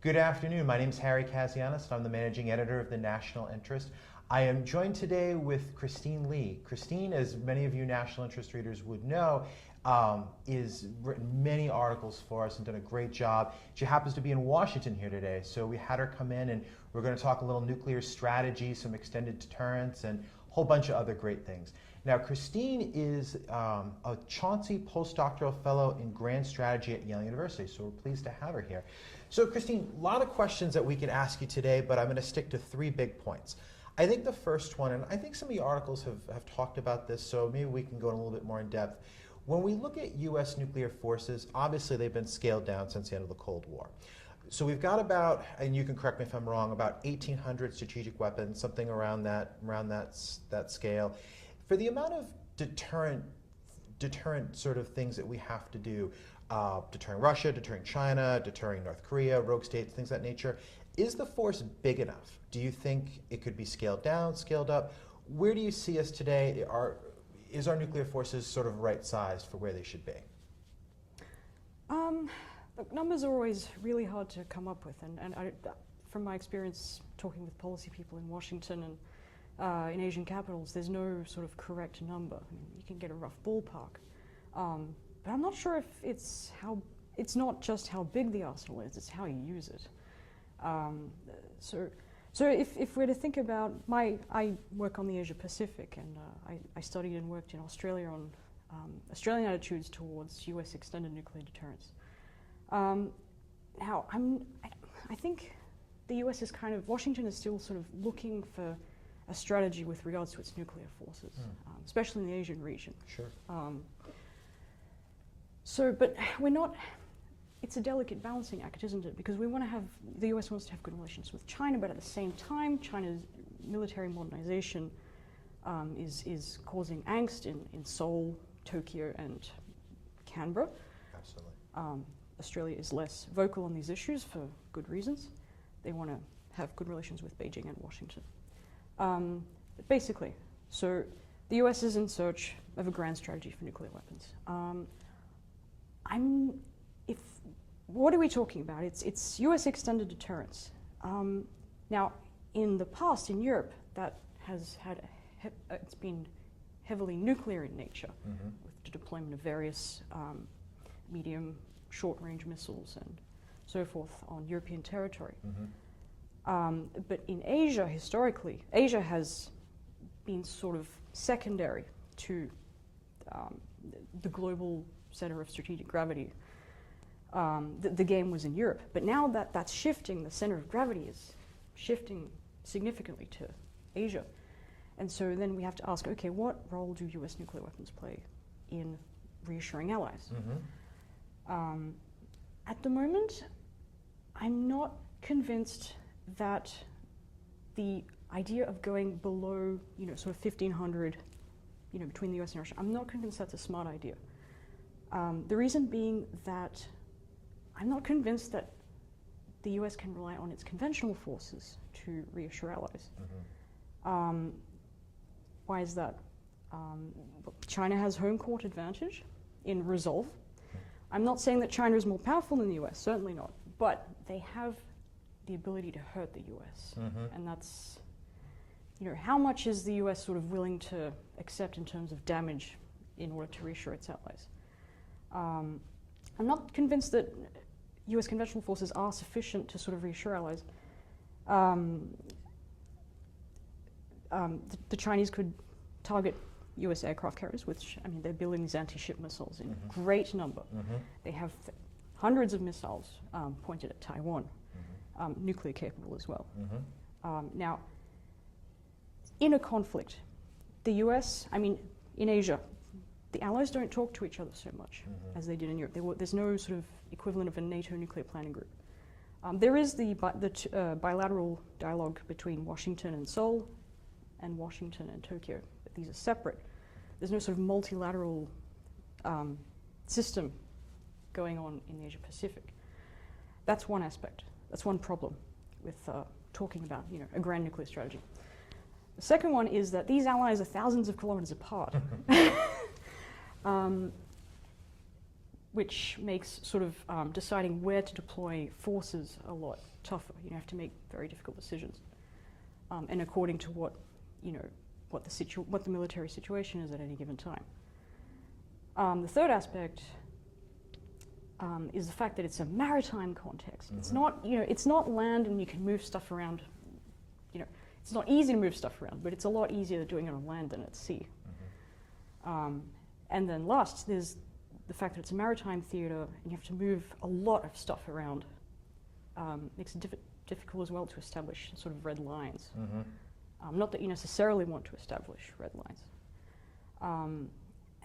Good afternoon. My name is Harry Kazianis, and I'm the managing editor of the National Interest. I am joined today with Christine Lee. Christine, as many of you National Interest readers would know, is written many articles for us and done a great job. She happens to be in Washington here today, so we had her come in and we're going to talk a little nuclear strategy, some extended deterrence, and a whole bunch of other great things. Now, Christine is a Chauncey postdoctoral fellow in grand strategy at Yale University, so we're pleased to have her here. So, Christine, a lot of questions that we could ask you today, but I'm going to stick to three big points. I think the first one, and I think some of your articles have talked about this, so maybe we can go in a little bit more in depth. When we look at U.S. nuclear forces, obviously they've been scaled down since the end of the Cold War. So we've got about, and you can correct me if I'm wrong, about 1,800 strategic weapons, something around that scale. For the amount of deterrent sort of things that we have to do, deterring Russia, deterring China, deterring North Korea, rogue states, things of that nature, is the force big enough? Do you think it could be scaled down, scaled up? Where do you see us today? Is our nuclear forces sort of right-sized for where they should be? Look, numbers are always really hard to come up with, and from my experience talking with policy people in Washington and in Asian capitals, there's no sort of correct number. I mean, you can get a rough ballpark, but I'm not sure if it's not just how big the arsenal is, it's how you use it. So if we're to think about I work on the Asia Pacific, and I studied and worked in Australia on Australian attitudes towards U.S. extended nuclear deterrence. Now, I think the U.S. is Washington is still sort of looking for a strategy with regards to its nuclear forces, especially in the Asian region. Sure. But we're not. It's a delicate balancing act, isn't it? Because the U.S. wants to have good relations with China, but at the same time, China's military modernization is causing angst in Seoul, Tokyo, and Canberra. Absolutely. Australia is less vocal on these issues for good reasons. They want to have good relations with Beijing and Washington. But basically, so the U.S. is in search of a grand strategy for nuclear weapons. What are we talking about? It's U.S. extended deterrence. Now, in the past, in Europe, that has it's been heavily nuclear in nature, with the deployment of various medium, short-range missiles and so forth on European territory. But in Asia, historically, Asia has been sort of secondary to the global center of strategic gravity. The game was in Europe, but now that's shifting, the center of gravity is shifting significantly to Asia. And so then we have to ask, okay, what role do U.S. nuclear weapons play in reassuring allies? At the moment, I'm not convinced that the idea of going below, sort of 1,500, between the U.S. and Russia, I'm not convinced that's a smart idea. The reason being that I'm not convinced that the U.S. can rely on its conventional forces to reassure allies. Why is that? China has home court advantage in resolve. I'm not saying that China is more powerful than the U.S., certainly not, but they have the ability to hurt the U.S. And that's, how much is the U.S. sort of willing to accept in terms of damage in order to reassure its allies? I'm not convinced that U.S. conventional forces are sufficient to sort of reassure allies. The Chinese could target U.S. aircraft carriers, which, they're building these anti-ship missiles in great number. They have hundreds of missiles pointed at Taiwan, nuclear capable as well. Now, in a conflict, the U.S., in Asia, the allies don't talk to each other so much as they did in Europe. There's no sort of equivalent of a NATO nuclear planning group. There is the bilateral dialogue between Washington and Seoul and Washington and Tokyo, but these are separate. There's no sort of multilateral system going on in the Asia Pacific. That's one aspect. That's one problem with talking about a grand nuclear strategy. The second one is that these allies are thousands of kilometers apart. which makes sort of deciding where to deploy forces a lot tougher. You have to make very difficult decisions, and according to what what the military situation is at any given time. The third aspect is the fact that it's a maritime context. Mm-hmm. It's not, it's not land and you can move stuff around. It's not easy to move stuff around, but it's a lot easier doing it on land than at sea. Mm-hmm. And then last, there's the fact that it's a maritime theater and you have to move a lot of stuff around. Makes it difficult as well to establish sort of red lines. Mm-hmm. Not that you necessarily want to establish red lines. And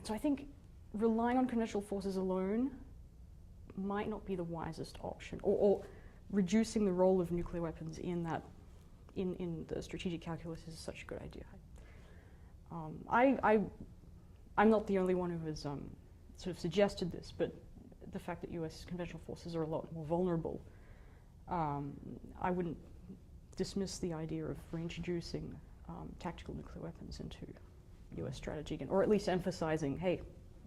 so I think relying on conventional forces alone might not be the wisest option, or reducing the role of nuclear weapons in the strategic calculus is such a good idea. I'm not the only one who has sort of suggested this, but the fact that US conventional forces are a lot more vulnerable, I wouldn't dismiss the idea of reintroducing tactical nuclear weapons into US strategy again, or at least emphasizing, hey,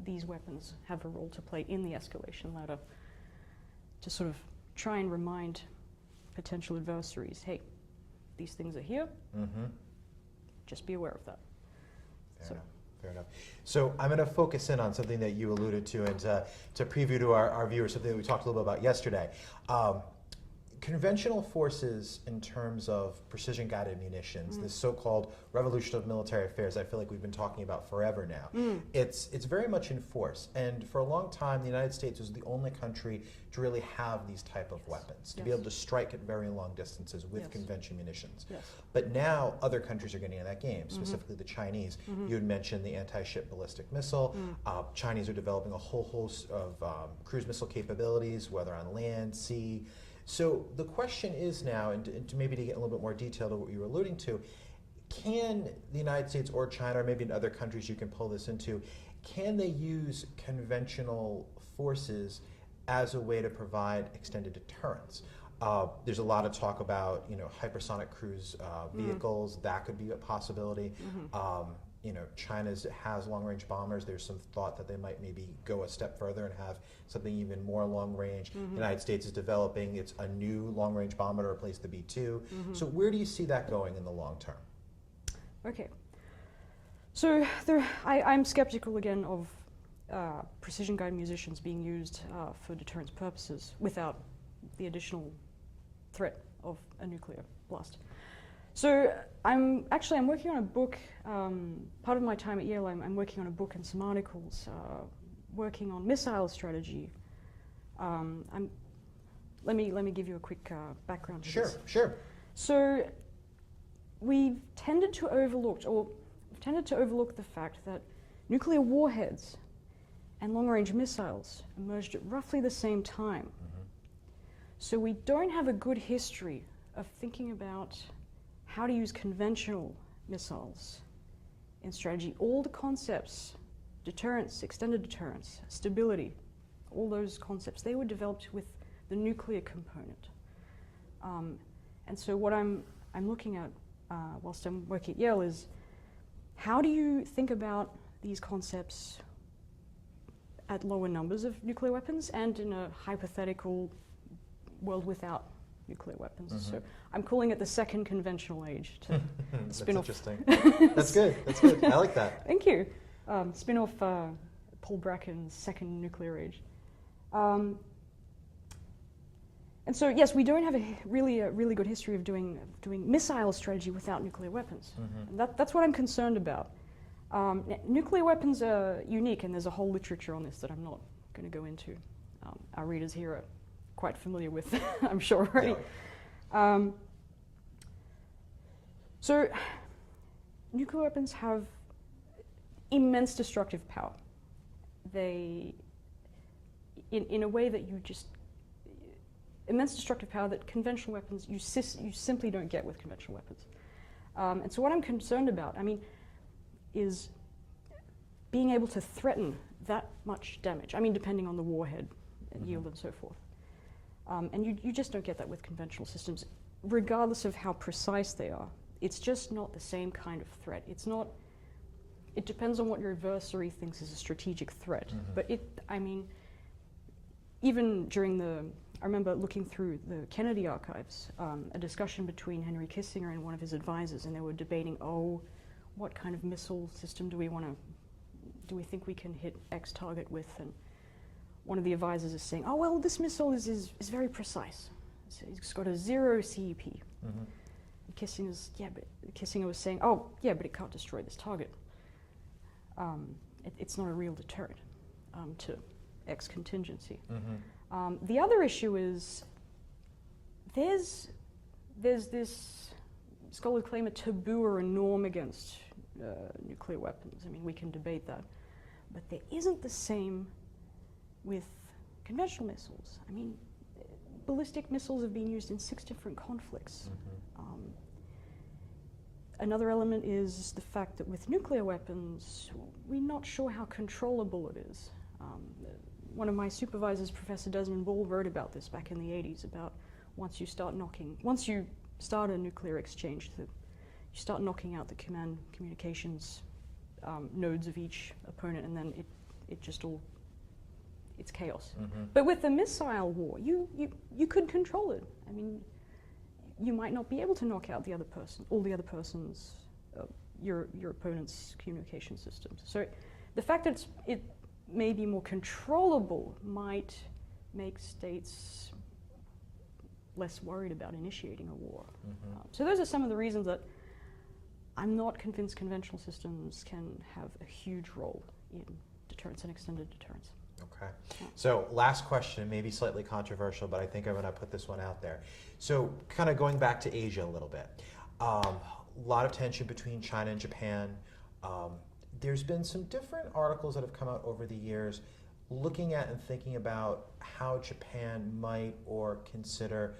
these weapons have a role to play in the escalation ladder, to sort of try and remind potential adversaries, hey, these things are here, mm-hmm. just be aware of that. Fair enough. So I'm going to focus in on something that you alluded to, and to preview to our viewers something that we talked a little bit about yesterday. Conventional forces in terms of precision-guided munitions, this so-called revolution of military affairs, I feel like we've been talking about forever now. It's very much in force, and for a long time the United States was the only country to really have these type of weapons, to be able to strike at very long distances with conventional munitions. But now other countries are getting in that game, specifically the Chinese. You had mentioned the anti-ship ballistic missile. Chinese are developing a whole host of cruise missile capabilities, whether on land, sea. So the question is now, and to maybe to get a little bit more detail to what you were alluding to, can the United States or China, or maybe in other countries you can pull this into, can they use conventional forces as a way to provide extended deterrence? There's a lot of talk about hypersonic cruise vehicles. That could be a possibility. China has long-range bombers. There's some thought that they might maybe go a step further and have something even more long-range. The United States is developing a new long-range bomber to replace the B-2. So where do you see that going in the long term? Okay. So I'm skeptical again of precision-guided munitions being used for deterrence purposes without the additional threat of a nuclear blast. So I'm working on a book. Part of my time at Yale, I'm working on a book and some articles, working on missile strategy. Let me give you a quick background to this. Sure. So we've tended to overlook the fact that nuclear warheads and long-range missiles emerged at roughly the same time. So we don't have a good history of thinking about how to use conventional missiles in strategy. All the concepts, deterrence, extended deterrence, stability, all those concepts, they were developed with the nuclear component. And so what I'm looking at whilst I'm working at Yale is, how do you think about these concepts at lower numbers of nuclear weapons and in a hypothetical world without nuclear weapons? So I'm calling it the second conventional age to spin off. That's interesting. That's good. I like that. Thank you. Spin off Paul Bracken's second nuclear age. And so yes, we don't have a really good history of doing missile strategy without nuclear weapons. And that's what I'm concerned about. Nuclear weapons are unique, and there's a whole literature on this that I'm not going to go into. Our readers here are quite familiar with, I'm sure already. So nuclear weapons have immense destructive power. They, in a way that immense destructive power that conventional weapons, you simply don't get with conventional weapons. And so what I'm concerned about, is being able to threaten that much damage. Depending on the warhead and yield and so forth. And you just don't get that with conventional systems, regardless of how precise they are. It's just not the same kind of threat. It depends on what your adversary thinks is a strategic threat. But even during I remember looking through the Kennedy archives, a discussion between Henry Kissinger and one of his advisors, and they were debating, what kind of missile system do we think we can hit X target with? And one of the advisors is saying, well, this missile is very precise. So it's got a 0 CEP. Mm-hmm. Kissinger was saying, but it can't destroy this target. It's not a real deterrent to X contingency. Mm-hmm. The other issue is there's this scholars claim a taboo or a norm against nuclear weapons. I mean, we can debate that, but there isn't the same with conventional missiles. I mean, ballistic missiles have been used in 6 different conflicts. Mm-hmm. Another element is the fact that with nuclear weapons, we're not sure how controllable it is. One of my supervisors, Professor Desmond Ball, wrote about this back in the 80s, about once you start a nuclear exchange, you start knocking out the command communications nodes of each opponent, and then it's chaos. Mm-hmm. But with the missile war, you could control it. I mean, you might not be able to knock out all the other person's, your opponent's communication systems. So the fact that it may be more controllable might make states less worried about initiating a war. Mm-hmm. So those are some of the reasons that I'm not convinced conventional systems can have a huge role in deterrence and extended deterrence. Okay. So last question, maybe slightly controversial, but I think I'm going to put this one out there. So kind of going back to Asia a little bit. A lot of tension between China and Japan. There's been some different articles that have come out over the years looking at and thinking about how Japan might or consider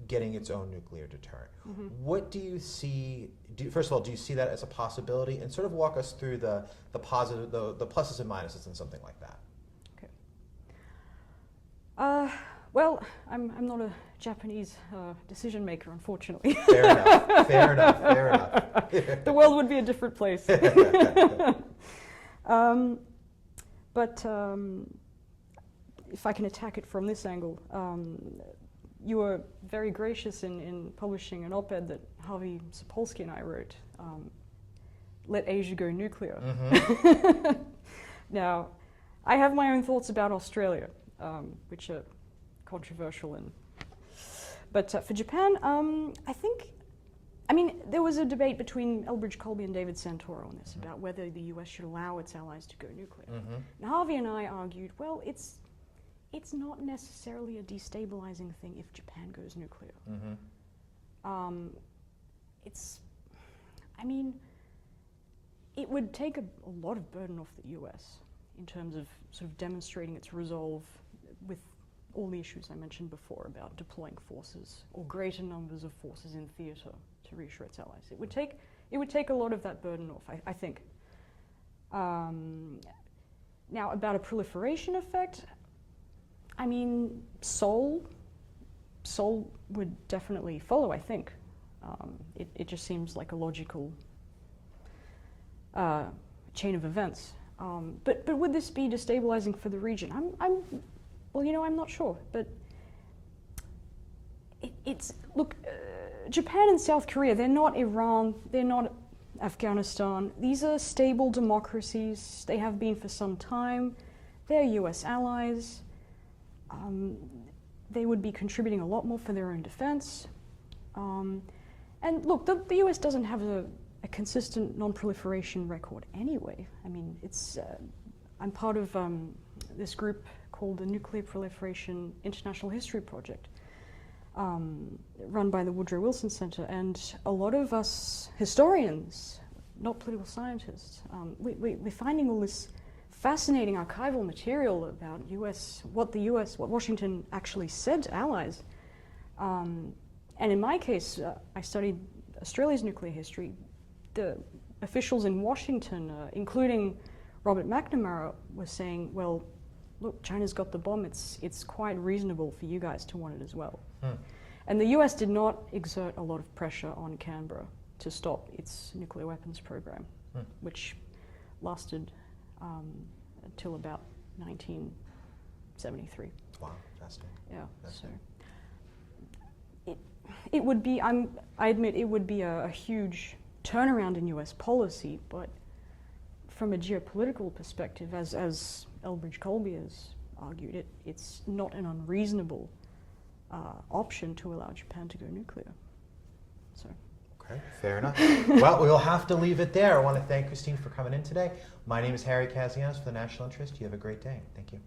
getting its own nuclear deterrent. Mm-hmm. What do you see, first of all, do you see that as a possibility? And sort of walk us through the positive, the pluses and minuses in something like that. Well, I'm not a Japanese decision maker, unfortunately. Fair enough. Fair enough. Fair enough. The world would be a different place. But if I can attack it from this angle, you were very gracious in publishing an op-ed that Harvey Sapolsky and I wrote, "Let Asia Go Nuclear." Mm-hmm. Now, I have my own thoughts about Australia, which are controversial. But for Japan, there was a debate between Elbridge Colby and David Santoro on this, mm-hmm. about whether the US should allow its allies to go nuclear. Mm-hmm. Now, Harvey and I argued, well, it's not necessarily a destabilizing thing if Japan goes nuclear. Mm-hmm. It would take a lot of burden off the US in terms of sort of demonstrating its resolve with all the issues I mentioned before about deploying forces or greater numbers of forces in theater to reassure its allies. It would take a lot of that burden off, I think. Now, about a proliferation effect, Seoul would definitely follow, I think. It just seems like a logical chain of events. But would this be destabilizing for the region? I'm not sure. But Japan and South Korea, they're not Iran, they're not Afghanistan. These are stable democracies. They have been for some time. They're US allies. They would be contributing a lot more for their own defense. And look, the US doesn't have a consistent non-proliferation record anyway. I'm part of this group called the Nuclear Proliferation International History Project, run by the Woodrow Wilson Center, and a lot of us historians, not political scientists, we're finding all this fascinating archival material about what Washington actually said to allies. And in my case, I studied Australia's nuclear history. The officials in Washington, including Robert McNamara, were saying, well, look, China's got the bomb. It's quite reasonable for you guys to want it as well. And the US did not exert a lot of pressure on Canberra to stop its nuclear weapons program, which lasted until about 1973. Wow, fascinating. Yeah, Fascinating. so it would be, I admit it would be a huge turnaround in US policy, but from a geopolitical perspective, as Elbridge Colby has argued, it's not an unreasonable option to allow Japan to go nuclear. So. Okay, fair enough. Well, we'll have to leave it there. I want to thank Christine for coming in today. My name is Harry Kazianis for the National Interest. You have a great day. Thank you.